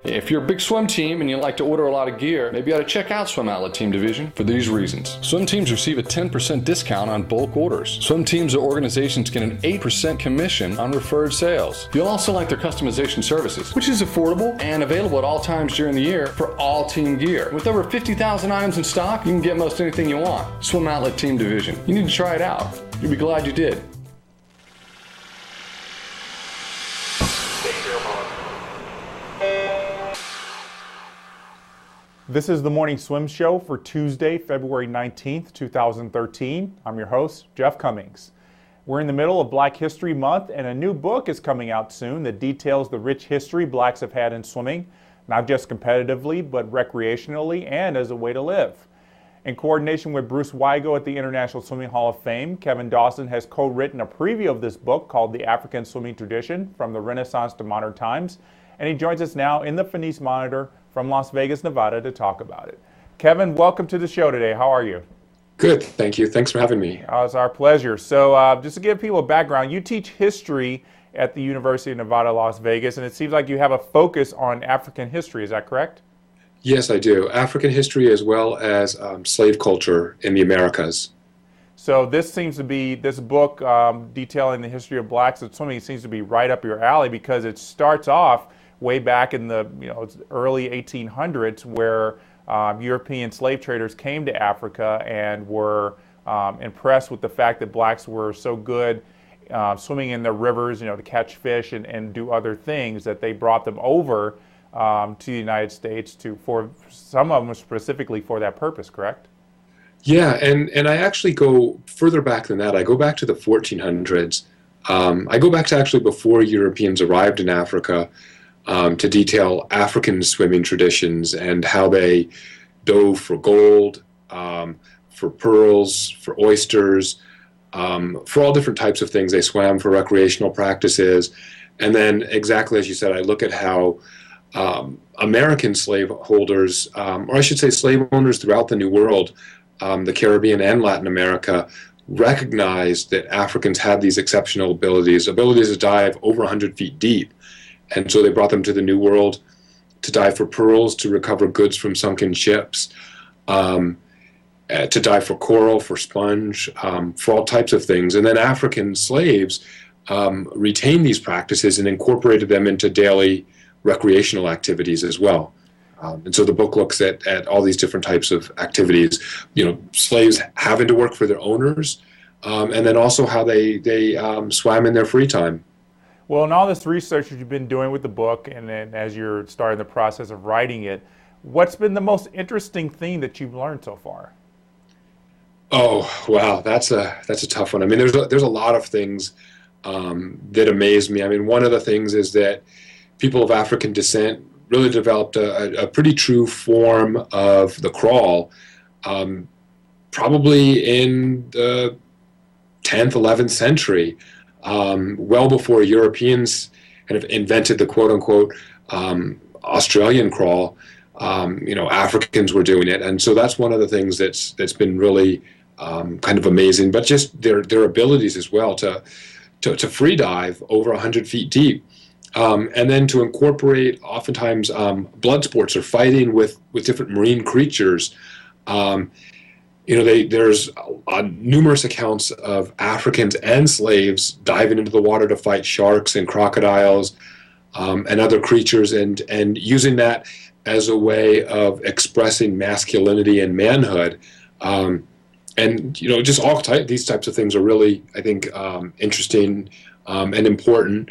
If you're a big swim team and you like to order a lot of gear, maybe you ought to check out Swim Outlet Team Division for these reasons. Swim teams receive a 10% discount on bulk orders. Swim teams or organizations get an 8% commission on referred sales. You'll also like their customization services, which is affordable and available at all times during the year for all team gear. With over 50,000 items in stock, you can get most anything you want. Swim Outlet Team Division. You need to try it out. You'll be glad you did. This is the Morning Swim Show for Tuesday, February 19th, 2013. I'm your host, Jeff Cummings. We're in the middle of Black History Month, and a new book is coming out soon that details the rich history blacks have had in swimming, not just competitively, but recreationally and as a way to live. In coordination with Bruce Weigo at the International Swimming Hall of Fame, Kevin Dawson has co-written a preview of this book called The African Swimming Tradition from the Renaissance to Modern Times, and he joins us now in the Finis Monitor from Las Vegas, Nevada, to talk about it. Kevin, welcome to the show today. How are you? Good, thank you. Thanks for having me. It's our pleasure. So just to give people a background, you teach history at the University of Nevada, Las Vegas, and it seems like you have a focus on African history. Is that correct? Yes, I do. African history as well as slave culture in the Americas. So this book detailing the history of blacks in swimming seems to be right up your alley because it starts off way back in the early 1800s, where European slave traders came to Africa and were impressed with the fact that blacks were so good swimming in the rivers, to catch fish and do other things, that they brought them over to the United States for some of them specifically for that purpose. Correct? Yeah, and I actually go further back than that. I go back to the 1400s. I go back to actually before Europeans arrived in Africa. To detail African swimming traditions and how they dove for gold, for pearls, for oysters, for all different types of things. They swam for recreational practices. And then, exactly as you said, I look at how American slaveholders, or I should say slave owners throughout the New World, the Caribbean and Latin America, recognized that Africans had these exceptional abilities to dive over 100 feet deep. And so they brought them to the New World to dive for pearls, to recover goods from sunken ships, to dive for coral, for sponge, for all types of things. And then African slaves retained these practices and incorporated them into daily recreational activities as well. And so the book looks at all these different types of activities, slaves having to work for their owners, and then also how they swam in their free time. Well, in all this research that you've been doing with the book, and then as you're starting the process of writing it, what's been the most interesting thing that you've learned so far? Oh, wow, that's a tough one. I mean, there's a lot of things that amaze me. I mean, one of the things is that people of African descent really developed a pretty true form of the crawl, probably in the 10th, 11th century. Well before Europeans kind of invented the quote-unquote Australian crawl, Africans were doing it, and so that's one of the things that's been really kind of amazing. But just their abilities as well to free dive over 100 feet deep, and then to incorporate oftentimes blood sports or fighting with different marine creatures. There's numerous accounts of Africans and slaves diving into the water to fight sharks and crocodiles and other creatures, and using that as a way of expressing masculinity and manhood. Just these types of things are really, I think, interesting and important.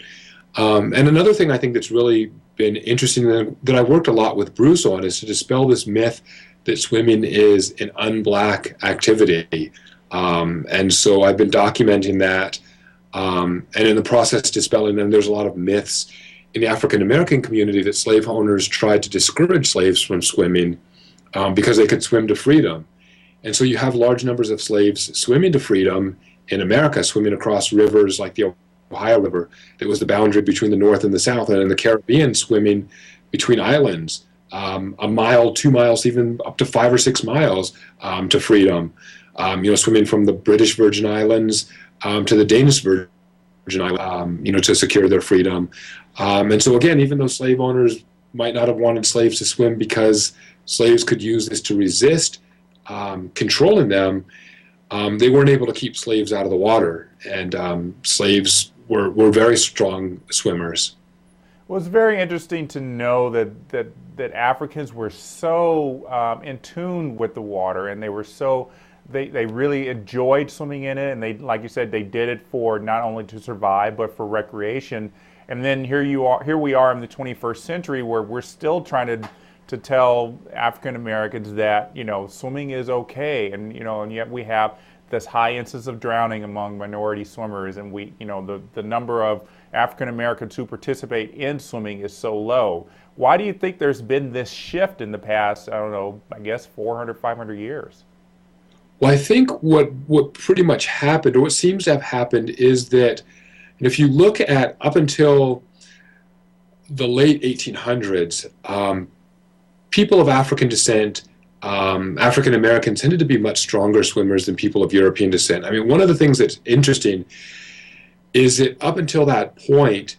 And another thing I think that's really been interesting that I worked a lot with Bruce on is to dispel this myth that swimming is an un-black activity. And so I've been documenting that, and in the process dispelling them. There's a lot of myths in the African-American community that slave owners tried to discourage slaves from swimming because they could swim to freedom. And so you have large numbers of slaves swimming to freedom in America, swimming across rivers like the Ohio River that was the boundary between the North and the South, and in the Caribbean swimming between islands. A mile, 2 miles, even up to 5 or 6 miles to freedom. Swimming from the British Virgin Islands to the Danish Virgin Islands, to secure their freedom. And so again, even though slave owners might not have wanted slaves to swim because slaves could use this to resist controlling them, they weren't able to keep slaves out of the water, and slaves were very strong swimmers. Well, it's very interesting to know that Africans were so in tune with the water, and they really enjoyed swimming in it, and they, like you said, they did it for not only to survive but for recreation. And then here we are in the 21st century, where we're still trying to tell African Americans that swimming is okay, and and yet we have this high incidence of drowning among minority swimmers, and the number of African Americans who participate in swimming is so low. Why do you think there's been this shift in the past, I guess 400, 500 years? Well, I think what pretty much happened, or what seems to have happened, is that if you look at up until the late 1800s, people of African descent, African Americans, tended to be much stronger swimmers than people of European descent. I mean, one of the things that's interesting is that up until that point,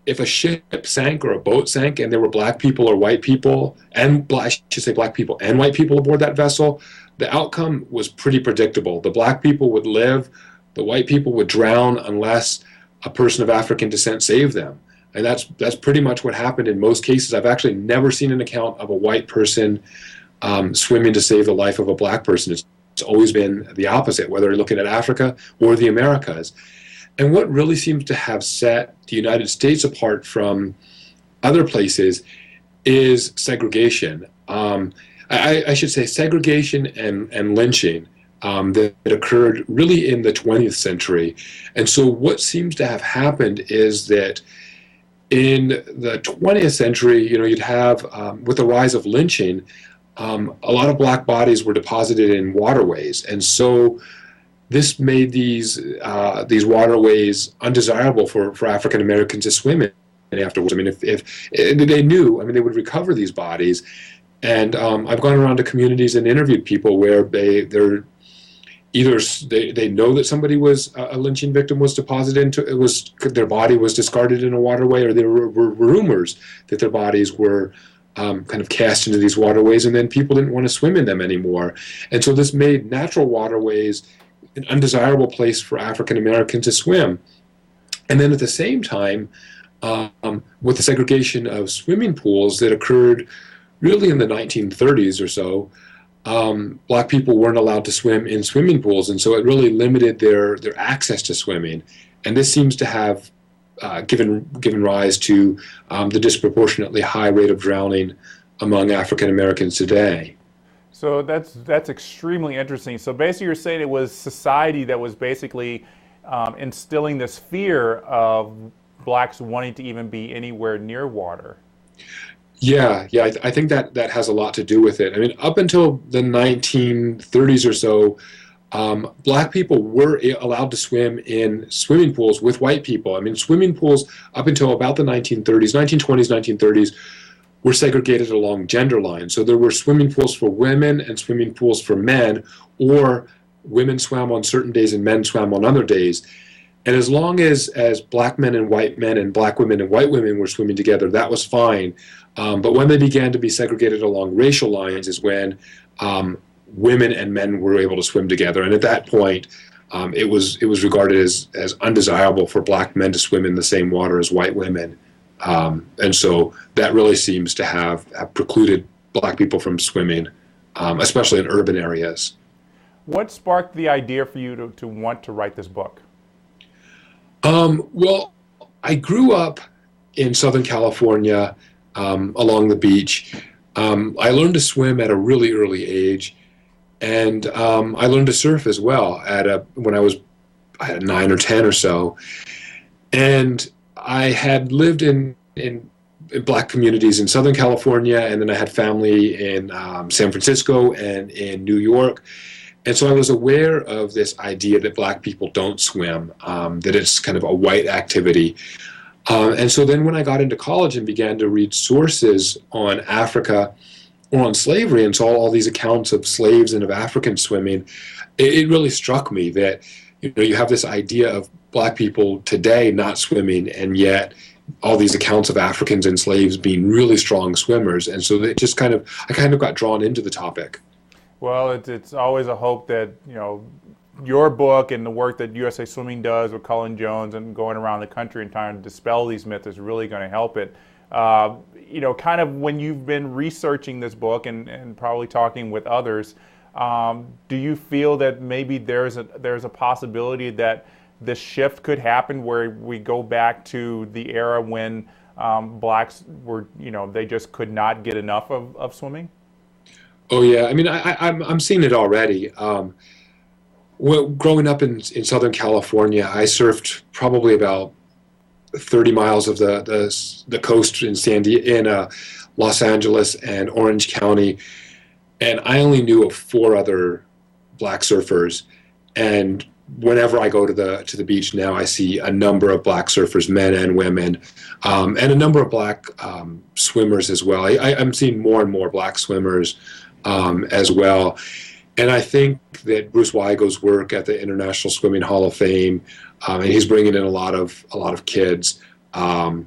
if a ship sank or a boat sank and there were black people or white people, I should say black people and white people aboard that vessel, the outcome was pretty predictable. The black people would live, the white people would drown unless a person of African descent saved them. And that's pretty much what happened in most cases. I've actually never seen an account of a white person swimming to save the life of a black person. It's always been the opposite, whether you're looking at Africa or the Americas. And what really seems to have set the United States apart from other places is segregation. I should say segregation and lynching that occurred really in the 20th century. And so what seems to have happened is that in the 20th century, you'd have, with the rise of lynching, a lot of black bodies were deposited in waterways. And so this made these waterways undesirable for African Americans to swim in afterwards. I mean, if they knew, they would recover these bodies. And I've gone around to communities and interviewed people where they're either they know that somebody was a lynching victim was deposited into their body was discarded in a waterway, or there were rumors that their bodies were kind of cast into these waterways, and then people didn't want to swim in them anymore. And so this made natural waterways an undesirable place for African Americans to swim. And then at the same time, with the segregation of swimming pools that occurred really in the 1930s or so, black people weren't allowed to swim in swimming pools, and so it really limited their access to swimming. And this seems to have given rise to the disproportionately high rate of drowning among African Americans today. So that's extremely interesting. So basically you're saying it was society that was basically instilling this fear of blacks wanting to even be anywhere near water. Yeah, I think that has a lot to do with it. I mean, up until the 1930s or so, black people were allowed to swim in swimming pools with white people. I mean, swimming pools up until about the 1930s, 1920s, 1930s, were segregated along gender lines. So there were swimming pools for women and swimming pools for men, or women swam on certain days and men swam on other days. And as long as black men and black women and white women were swimming together, that was fine. But when they began to be segregated along racial lines is when women and men were able to swim together. And at that point, it was regarded as undesirable for black men to swim in the same water as white women. And so that really seems to have precluded black people from swimming, especially in urban areas. What sparked the idea for you to want to write this book? Well, I grew up in Southern California, along the beach. I learned to swim at a really early age, and I learned to surf as well when I was 9 or 10 or so. And I had lived in black communities in Southern California, and then I had family in San Francisco and in New York. And so I was aware of this idea that black people don't swim, that it's kind of a white activity. And so then when I got into college and began to read sources on Africa or on slavery and saw all these accounts of slaves and of Africans swimming, it really struck me that you have this idea of black people today not swimming, and yet all these accounts of Africans and slaves being really strong swimmers, and so it just I kind of got drawn into the topic. Well, it's always a hope that, your book and the work that USA Swimming does with Cullen Jones and going around the country and trying to dispel these myths is really going to help it. Kind of when you've been researching this book and probably talking with others, do you feel that maybe there's a possibility that this shift could happen where we go back to the era when blacks were, they just could not get enough of swimming? Oh yeah, I mean, I'm seeing it already. Well, growing up in Southern California, I surfed probably about 30 miles of the coast in Los Angeles and Orange County, and I only knew of 4 other black surfers. And whenever I go to the beach now, I see a number of black surfers, men and women, and a number of black swimmers as well. I'm seeing more and more black swimmers as well. And I think that Bruce Weigel's work at the International Swimming Hall of Fame, and he's bringing in a lot of kids who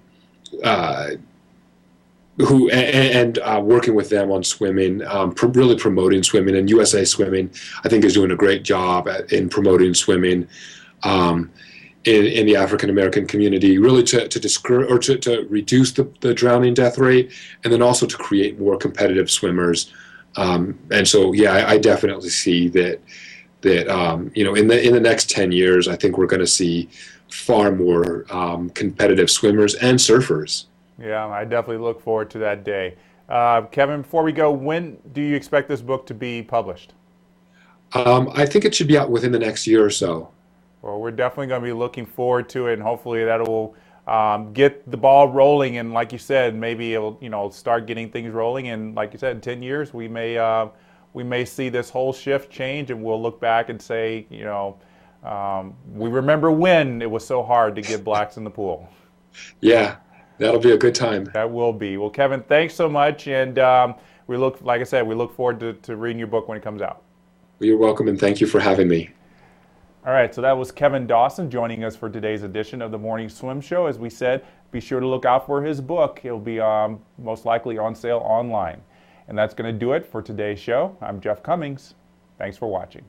working with them on swimming, really promoting swimming. And USA Swimming, I think, is doing a great job in promoting swimming in the African American community, really to reduce the drowning death rate, and then also to create more competitive swimmers. And so, yeah, I definitely see that in the next 10 years, I think we're going to see far more competitive swimmers and surfers. Yeah, I definitely look forward to that day. Kevin, before we go, when do you expect this book to be published? I think it should be out within the next year or so. Well, we're definitely going to be looking forward to it, and hopefully that will get the ball rolling. And like you said, maybe it'll start getting things rolling. And like you said, in 10 years, we may see this whole shift change, and we'll look back and say, we remember when it was so hard to get blacks in the pool. Yeah, that'll be a good time. That will be. Well, Kevin, thanks so much, and like I said, we look forward to reading your book when it comes out. Well, you're welcome, and thank you for having me. All right, so that was Kevin Dawson joining us for today's edition of the Morning Swim Show. As we said, be sure to look out for his book. It'll be most likely on sale online. And that's going to do it for today's show. I'm Jeff Cummings. Thanks for watching.